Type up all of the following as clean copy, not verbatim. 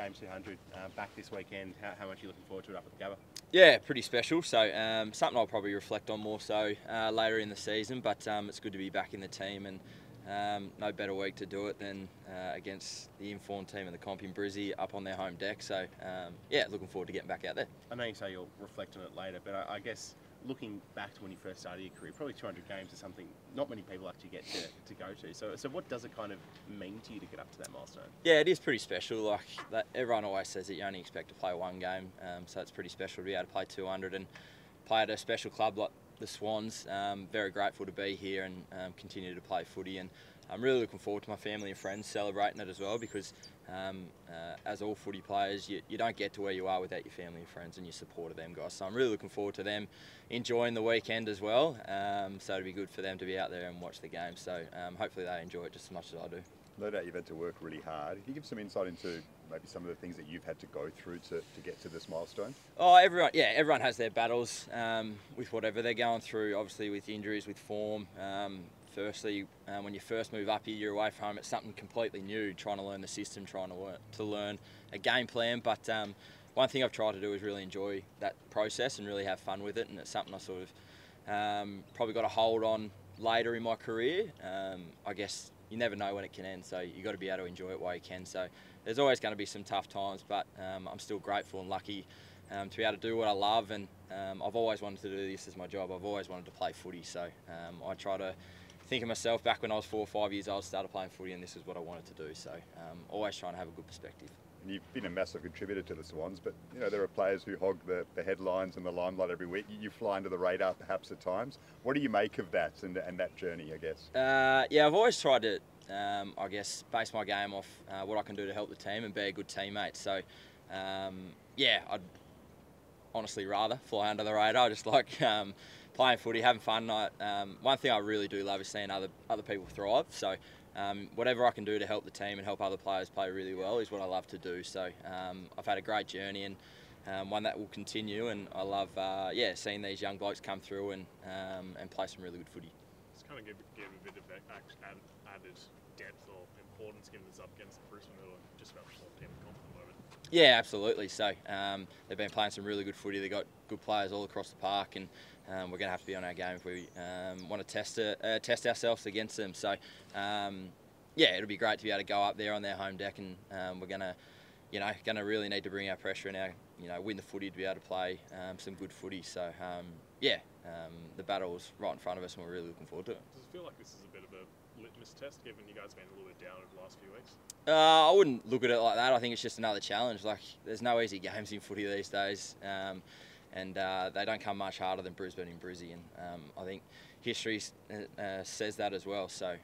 Game 200 back this weekend. How much are you looking forward to it up at the Gabba? Yeah, pretty special. So something I'll probably reflect on more so later in the season. But it's good to be back in the team, and no better week to do it than against the informed team of the comp in Brizzy up on their home deck. So yeah, looking forward to getting back out there. I know you say you'll reflect on it later, but I guess looking back to when you first started your career, probably 200 games is something not many people actually get to go to. So what does it kind of mean to you to get up to that milestone? Yeah, it is pretty special. Like that, everyone always says that you only expect to play one game, so it's pretty special to be able to play 200 and play at a special club like the Swans. Very grateful to be here and continue to play footy, and I'm really looking forward to my family and friends celebrating it as well, because as all footy players, you don't get to where you are without your family and friends and your support of them guys. So I'm really looking forward to them enjoying the weekend as well. So it'll be good for them to be out there and watch the game. So hopefully they enjoy it just as much as I do. No doubt you've had to work really hard. Can you give some insight into maybe some of the things that you've had to go through to get to this milestone? Oh, everyone has their battles with whatever they're going through, obviously with injuries, with form. Firstly, when you first move up here, you're away from home, it's something completely new, trying to learn the system, trying to learn a game plan. But one thing I've tried to do is really enjoy that process and really have fun with it, and it's something I sort of probably got a hold on later in my career. I guess you never know when it can end, so you've got to be able to enjoy it while you can. So there's always going to be some tough times, but I'm still grateful and lucky to be able to do what I love, and I've always wanted to do this as my job. I've always wanted to play footy, so I try to think of myself back when I was 4 or 5 years old, started playing footy, and this is what I wanted to do. So always trying to have a good perspective. And you've been a massive contributor to the Swans, but you know there are players who hog the headlines and the limelight every week. You fly under the radar perhaps at times. What do you make of that and that journey, I guess? Yeah, I've always tried to, I guess, base my game off what I can do to help the team and be a good teammate. So yeah, I'd honestly rather fly under the radar. I just like playing footy, having fun. One thing I really do love is seeing other people thrive. So whatever I can do to help the team and help other players play really well is what I love to do. So I've had a great journey, and one that will continue. And I love seeing these young blokes come through and play some really good footy. It's kind of give a bit of added depth or importance, given it's up against Brisbane, who are just about the whole team at the moment. Yeah, absolutely. So they've been playing some really good footy. They've got good players all across the park, and we're going to have to be on our game if we want to test ourselves against them. So yeah, it'll be great to be able to go up there on their home deck, and we're going to really need to bring our pressure and our win the footy to be able to play some good footy. So yeah, the battle's right in front of us, and we're really looking forward to it. Does it feel like this is a bit of a litmus test, given you guys have been a little bit down over the last few weeks? I wouldn't look at it like that. I think it's just another challenge. Like, there's no easy games in footy these days, and they don't come much harder than Brisbane and Brizzy, and I think history says that as well. So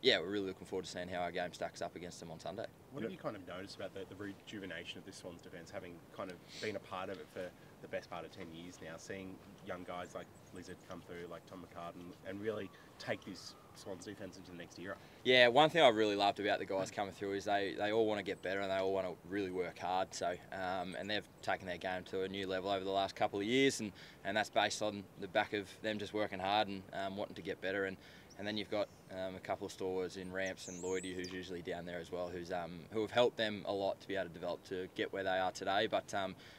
yeah, we're really looking forward to seeing how our game stacks up against them on Sunday. What have you kind of noticed about the rejuvenation of this Swans defence, having kind of been a part of it for the best part of 10 years now, seeing young guys like Lizard come through, like Tom McCartan, and really take this Swans defence into the next era? Yeah, one thing I really loved about the guys coming through is they all want to get better, and they all want to really work hard. So and they've taken their game to a new level over the last couple of years, and that's based on the back of them just working hard and wanting to get better. And then you've got a couple of stalwarts in Ramps and Lloydie, who's usually down there as well, who have helped them a lot to be able to develop to get where they are today. But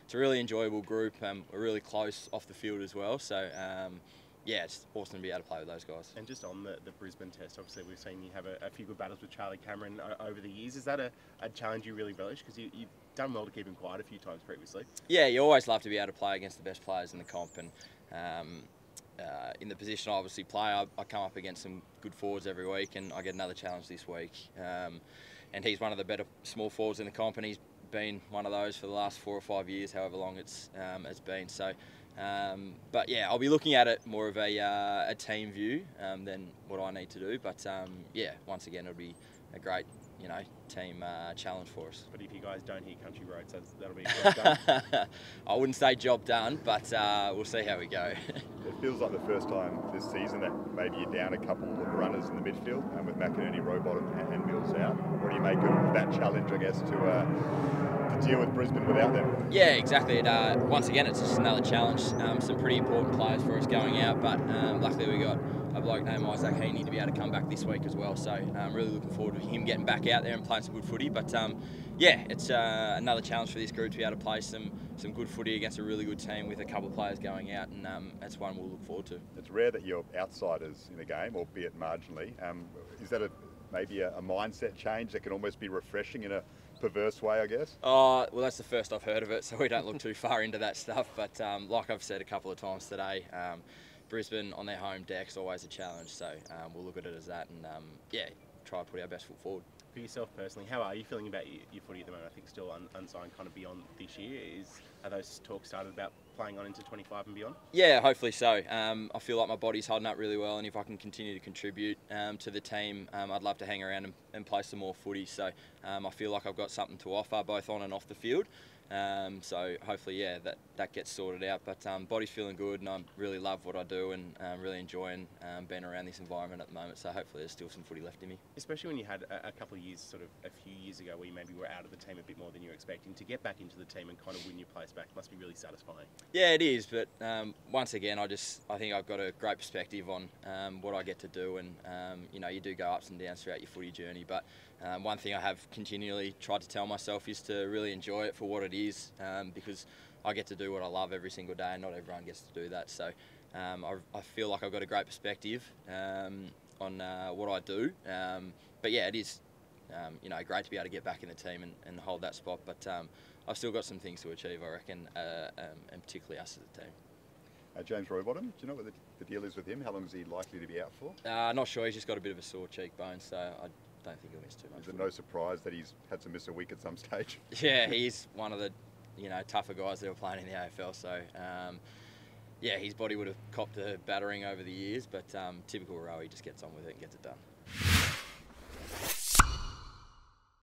it's a really enjoyable group. We're really close off the field as well. So yeah, it's awesome to be able to play with those guys. And just on the Brisbane test, obviously we've seen you have a few good battles with Charlie Cameron over the years. Is that a challenge you really relish? Because you've done well to keep him quiet a few times previously. Yeah, you always love to be able to play against the best players in the comp, and in the position I obviously play, I come up against some good forwards every week, and I get another challenge this week. And he's one of the better small forwards in the comp, and he's been one of those for the last 4 or 5 years, however long it's been. So, but yeah, I'll be looking at it more of a team view than what I need to do. But yeah, once again, it'll be a great team challenge for us. But if you guys don't hit country roads, that'll be a job done. I wouldn't say job done, but we'll see how we go. It feels like the first time this season that maybe you're down a couple of runners in the midfield, and with McInerney, Rowbottom and Mills out. What do you make of that challenge, I guess, to deal with Brisbane without them? Yeah, exactly. Once again, it's just another challenge. Some pretty important players for us going out, but luckily we got a bloke named Isaac Heaney to be able to come back this week as well. So I'm really looking forward to him getting back out there and playing some good footy. But yeah, it's another challenge for this group to be able to play some good footy against a really good team with a couple of players going out, and that's one we'll look forward to. It's rare that you're outsiders in a game, albeit marginally. Is that maybe a mindset change that can almost be refreshing in a perverse way, I guess? Oh, well, that's the first I've heard of it, so we don't look too far into that stuff. But like I've said a couple of times today, Brisbane on their home deck's always a challenge, so we'll look at it as that, and yeah, try to put our best foot forward. For yourself personally, how are you feeling about your footy at the moment? I think still unsigned kind of beyond this year. Are those talks started about playing on into 25 and beyond? Yeah, hopefully so. I feel like my body's holding up really well, and if I can continue to contribute to the team, I'd love to hang around and play some more footy. So I feel like I've got something to offer both on and off the field. So hopefully, yeah, that gets sorted out. But body's feeling good, and I really love what I do, and really enjoying being around this environment at the moment. So hopefully there's still some footy left in me. Especially when you had a couple of years, sort of a few years ago, where you maybe were out of the team a bit more than you were expecting. To get back into the team and kind of win your place back must be really satisfying. Yeah, it is. But once again, I think I've got a great perspective on what I get to do, and you do go ups and downs throughout your footy journey. But one thing I have continually tried to tell myself is to really enjoy it for what it is, because I get to do what I love every single day, and not everyone gets to do that. So I feel like I've got a great perspective on what I do. But yeah, it is great to be able to get back in the team and hold that spot. But I've still got some things to achieve, I reckon, and particularly us as a team. James Rowbottom, do you know what the deal is with him? How long is he likely to be out for? Not sure. He's just got a bit of a sore cheekbone, so I don't think he'll miss too much. Is it no surprise that he's had to miss a week at some stage? Yeah, he's one of the tougher guys that are playing in the AFL. So yeah, his body would have copped a battering over the years, but typical row, he just gets on with it and gets it done.